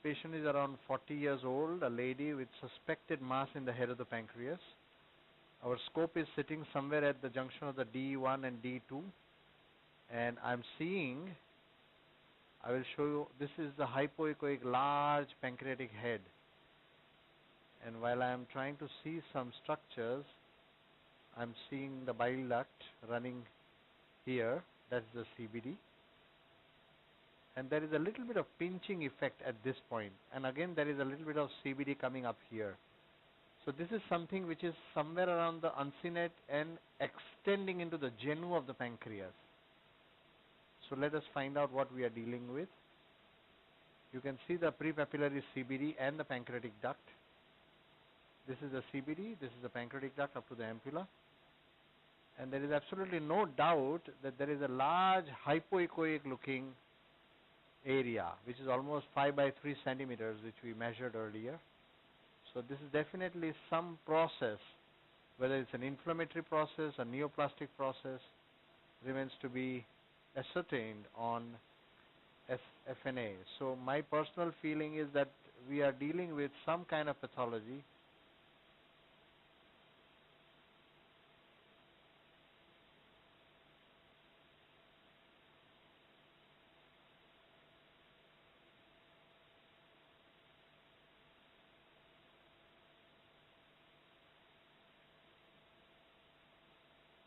patient is around 40 years old, a lady with suspected mass in the head of the pancreas. Our scope is sitting somewhere at the junction of the D1 and D2, and I'm seeing, I will show you, this is the hypoechoic large pancreatic head. And while I am trying to see some structures, I'm seeing the bile duct running here, that's the CBD. And there is a little bit of pinching effect at this point, and again there is a little bit of CBD coming up here. So this is something which is somewhere around the uncinate and extending into the genu of the pancreas. So let us find out what we are dealing with. You can see the prepapillary CBD and the pancreatic duct. This is the CBD, this is the pancreatic duct up to the ampulla. And there is absolutely no doubt that there is a large hypoechoic looking area, which is almost 5 by 3 centimeters, which we measured earlier. So this is definitely some process, whether it's an inflammatory process, a neoplastic process, remains to be ascertained on FNA. So my personal feeling is that we are dealing with some kind of pathology.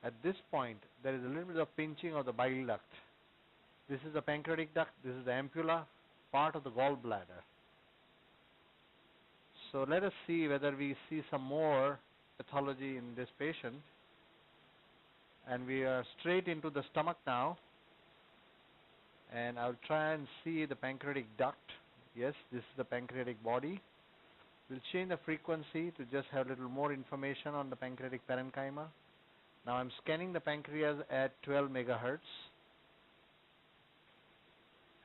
At this point, there is a little bit of pinching of the bile duct. This is the pancreatic duct, this is the ampulla, part of the gallbladder. So let us see whether we see some more pathology in this patient. And we are straight into the stomach now. And I'll try and see the pancreatic duct. Yes, this is the pancreatic body. We'll change the frequency to just have a little more information on the pancreatic parenchyma. Now I'm scanning the pancreas at 12 megahertz,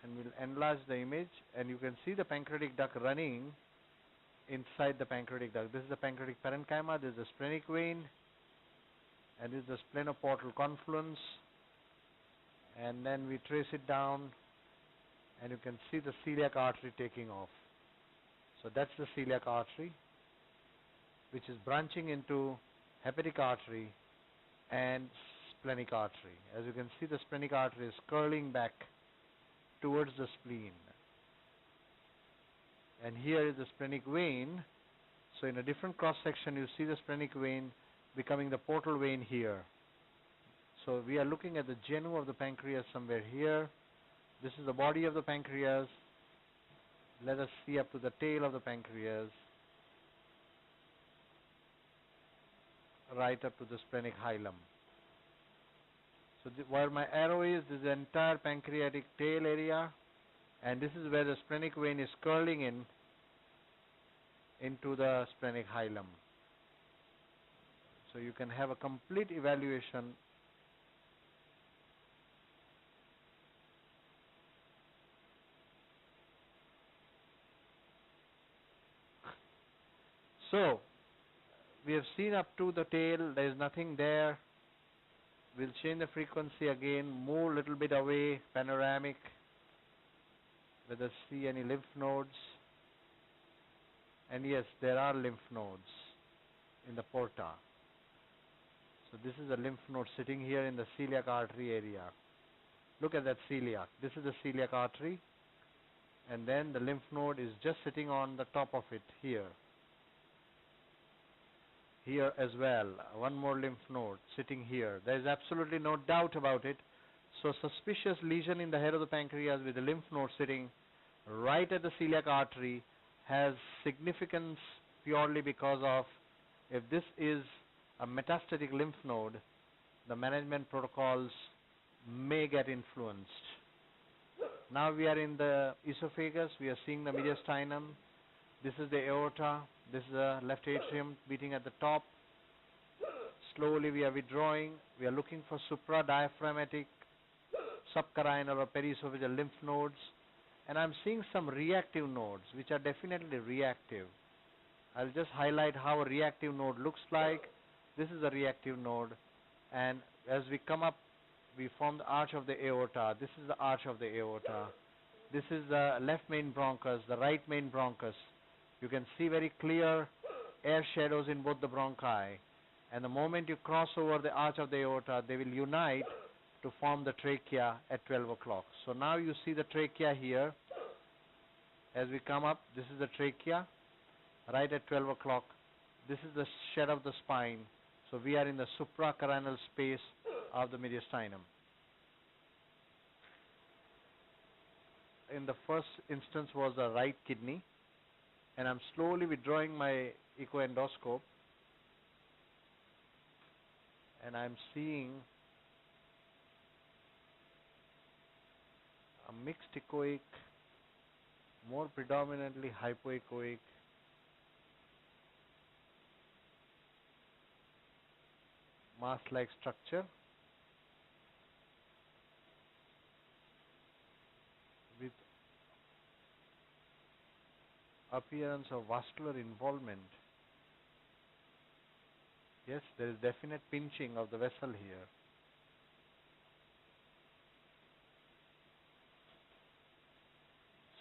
and we'll enlarge the image, and you can see the pancreatic duct running inside the pancreatic duct. This is the pancreatic parenchyma, this is the splenic vein, and this is the splenoportal confluence, and then we trace it down, and you can see the celiac artery taking off. So that's the celiac artery, which is branching into hepatic artery and splenic artery. As you can see, the splenic artery is curling back towards the spleen. And here is the splenic vein. So in a different cross section, you see the splenic vein becoming the portal vein here. So we are looking at the genu of the pancreas somewhere here. This is the body of the pancreas. Let us see up to the tail of the pancreas, right up to the splenic hilum. So where my arrow is, this is the entire pancreatic tail area, and this is where the splenic vein is curling into the splenic hilum. So you can have a complete evaluation . So we have seen up to the tail, there is nothing there. We'll change the frequency again, move a little bit away, panoramic, whether see any lymph nodes. And yes, there are lymph nodes in the porta. So this is a lymph node sitting here in the celiac artery area. Look at that celiac. This is the celiac artery, and then the lymph node is just sitting on the top of it here. Here as well, one more lymph node sitting here. There is absolutely no doubt about it. So suspicious lesion in the head of the pancreas with the lymph node sitting right at the celiac artery has significance purely because of, if this is a metastatic lymph node, the management protocols may get influenced. Now we are in the esophagus, we are seeing the mediastinum. This is the aorta, this is the left atrium beating at the top. Slowly we are withdrawing, we are looking for supradiaphragmatic, subcarinal or periesophageal lymph nodes, and I'm seeing some reactive nodes which are definitely reactive. I'll just highlight how a reactive node looks like. This is a reactive node, and as we come up, we form the arch of the aorta. This is the arch of the aorta. This is the left main bronchus, the right main bronchus. You can see very clear air shadows in both the bronchi. And the moment you cross over the arch of the aorta, they will unite to form the trachea at 12 o'clock. So now you see the trachea here. As we come up, this is the trachea, right at 12 o'clock. This is the shed of the spine. So we are in the supracarinal space of the mediastinum. In the first instance was the right kidney, and I'm slowly withdrawing my echoendoscope, and I'm seeing a mixed echoic, more predominantly hypoechoic, mass-like structure with appearance of vascular involvement. Yes, there is definite pinching of the vessel here.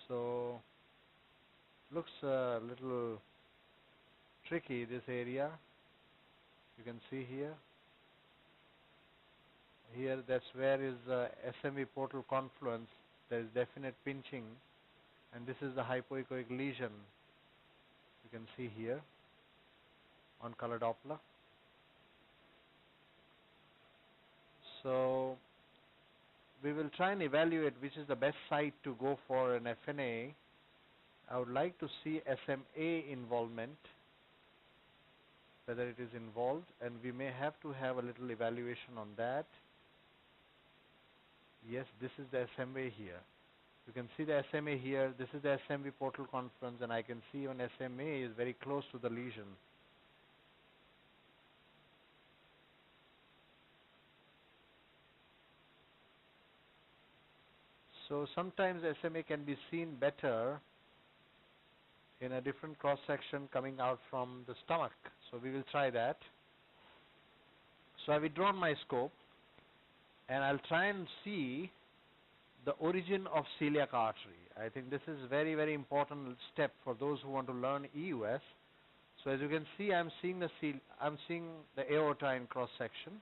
So, looks a little tricky, this area. You can see here. Here, that's where is SMV portal confluence. There is definite pinching, and this is the hypoechoic lesion. You can see here on color Doppler. So we will try and evaluate which is the best site to go for an FNA. I would like to see SMA involvement, whether it is involved, and we may have to have a little evaluation on that. Yes, this is the SMA here. You can see the SMA here. This is the SMV portal confluence, and I can see even SMA is very close to the lesion. So sometimes SMA can be seen better in a different cross section coming out from the stomach. So we will try that. So I've withdrawn my scope, and I'll try and see the origin of celiac artery. I think this is very, very important step for those who want to learn EUS. So as you can see, I'm seeing the aorta in cross section.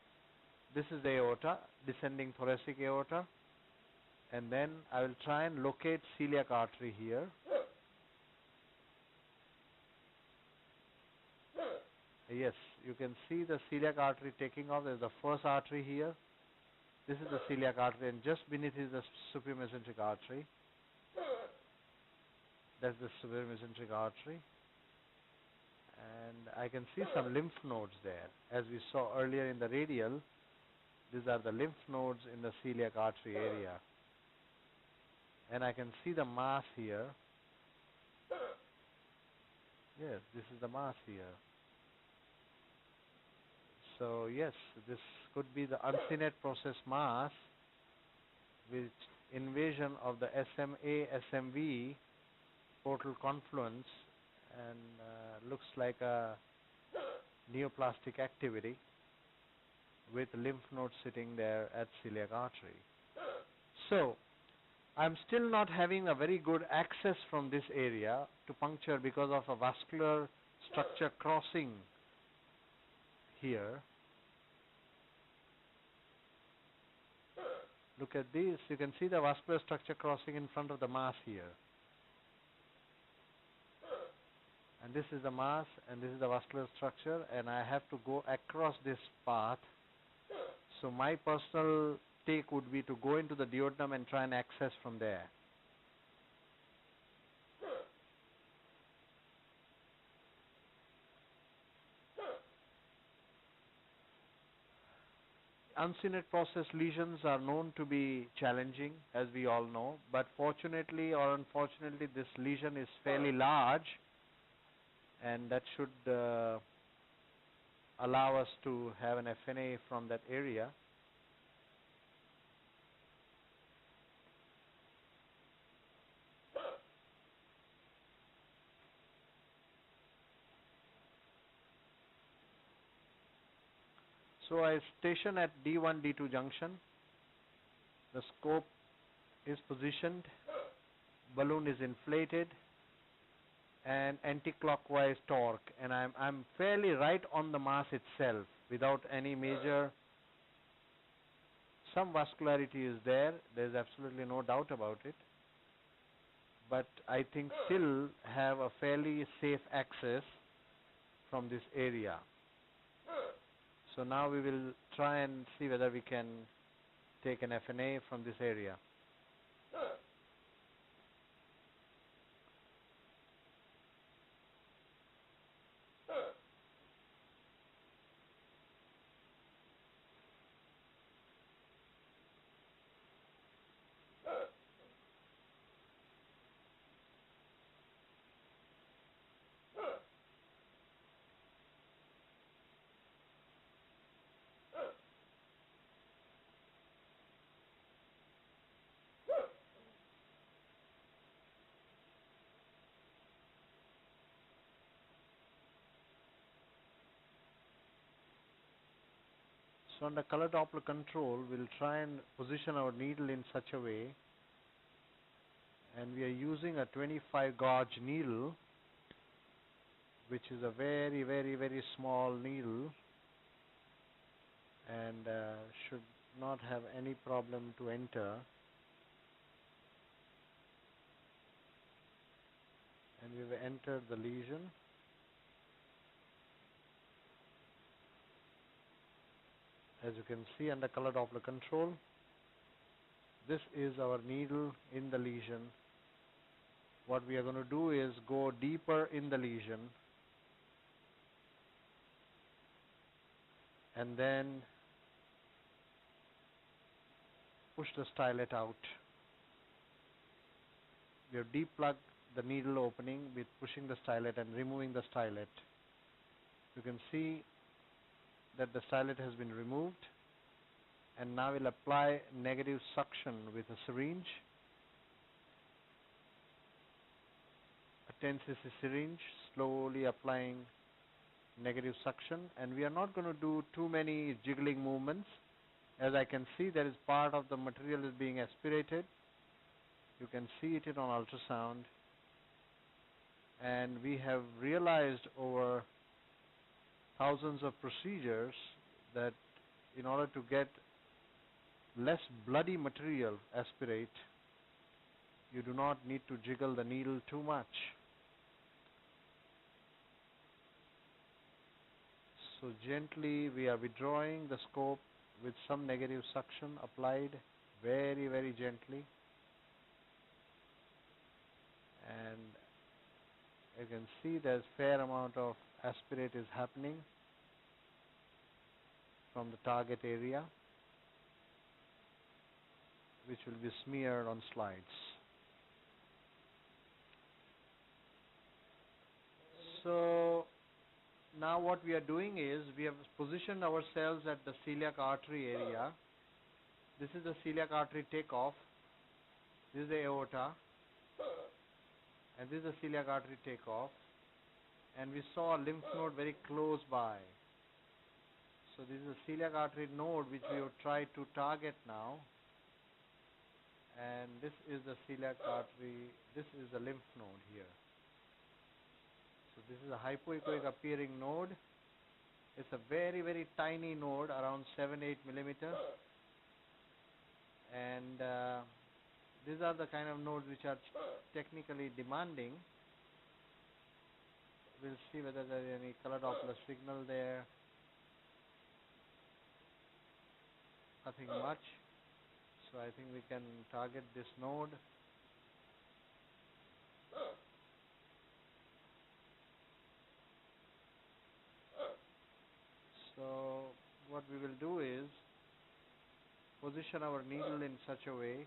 This is the aorta, descending thoracic aorta, and then I will try and locate celiac artery here. Yes, you can see the celiac artery taking off. There's the first artery here. This is the celiac artery, and just beneath is the superior mesenteric artery. That's the superior mesenteric artery. And I can see some lymph nodes there. As we saw earlier in the radial, these are the lymph nodes in the celiac artery area. And I can see the mass here. Yes, this is the mass here. So yes, this could be the uncinate process mass with invasion of the SMA-SMV portal confluence, and looks like a neoplastic activity with lymph nodes sitting there at celiac artery. So I'm still not having a very good access from this area to puncture because of a vascular structure crossing here. Look at this. You can see the vascular structure crossing in front of the mass here. And this is the mass, and this is the vascular structure, and I have to go across this path. So my personal take would be to go into the duodenum and try and access from there. Uncinate process lesions are known to be challenging, as we all know, but fortunately or unfortunately this lesion is fairly large, and that should allow us to have an FNA from that area. So I station at D1, D2 junction. The scope is positioned balloon is inflated and anti-clockwise torque, and I'm fairly right on the mass itself without any major. Some vascularity is there. There's absolutely no doubt about it. But I think still have a fairly safe access from this area. So now we will try and see whether we can take an FNA from this area. So under color Doppler control, we'll try and position our needle in such a way, and we are using a 25 gauge needle, which is a very, very, very small needle, and should not have any problem to enter. And we've entered the lesion. As you can see under color Doppler control, this is our needle in the lesion. What we are going to do is go deeper in the lesion and then push the stylet out. We have deplugged the needle opening with pushing the stylet and removing the stylet. You can see that the stylet has been removed, and now we'll apply negative suction with a syringe, a 10 cc syringe, slowly applying negative suction, and we are not going to do too many jiggling movements. As I can see, there is part of the material is being aspirated. You can see it on ultrasound, and we have realized over thousands of procedures that in order to get less bloody material aspirate, you do not need to jiggle the needle too much. So gently we are withdrawing the scope with some negative suction applied very, very gently, and you can see there's fair amount of aspirate is happening from the target area, which will be smeared on slides. So now what we are doing is we have positioned ourselves at the celiac artery area. This is the celiac artery takeoff. This is the aorta, and this is the celiac artery takeoff. And we saw a lymph node very close by. So this is a celiac artery node which we will try to target now. And this is the celiac artery, this is the lymph node here. So this is a hypoechoic appearing node. It's a very, very tiny node, around 7-8 millimeters. And these are the kind of nodes which are technically demanding. We'll see whether there is any color Doppler signal there. Nothing much. So I think we can target this node. So what we will do is position our needle in such a way.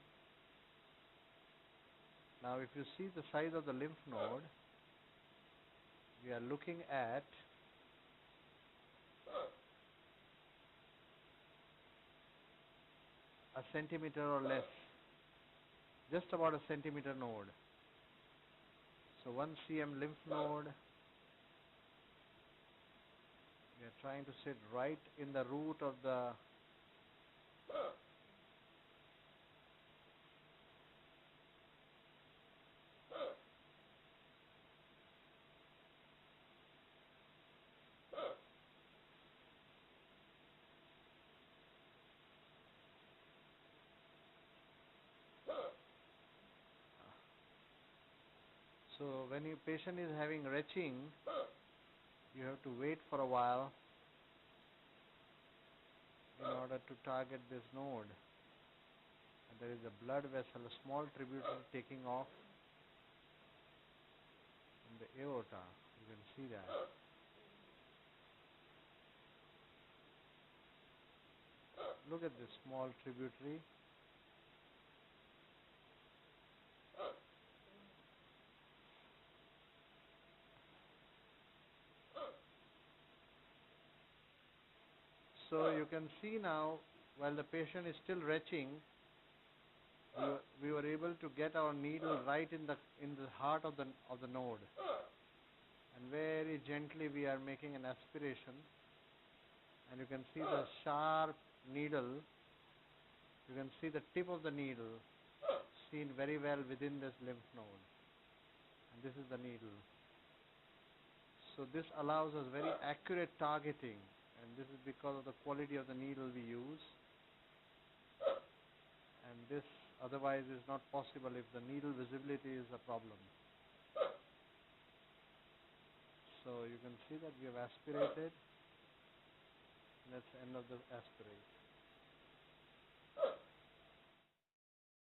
Now if you see the size of the lymph node, we are looking at a centimeter or less, just about a centimeter node. So 1 cm lymph node. We are trying to sit right in the root of the So when your patient is having retching, you have to wait for a while in order to target this node. And there is a blood vessel, a small tributary taking off in the aorta. You can see that. Look at this small tributary. So you can see now, while the patient is still retching, we were able to get our needle right in the heart of the node, and very gently we are making an aspiration, and you can see the sharp needle. You can see the tip of the needle seen very well within this lymph node, and this is the needle. So this allows us very accurate targeting, and this is because of the quality of the needle we use, and this otherwise is not possible if the needle visibility is a problem. So you can see that we have aspirated. That's the end of the aspirate.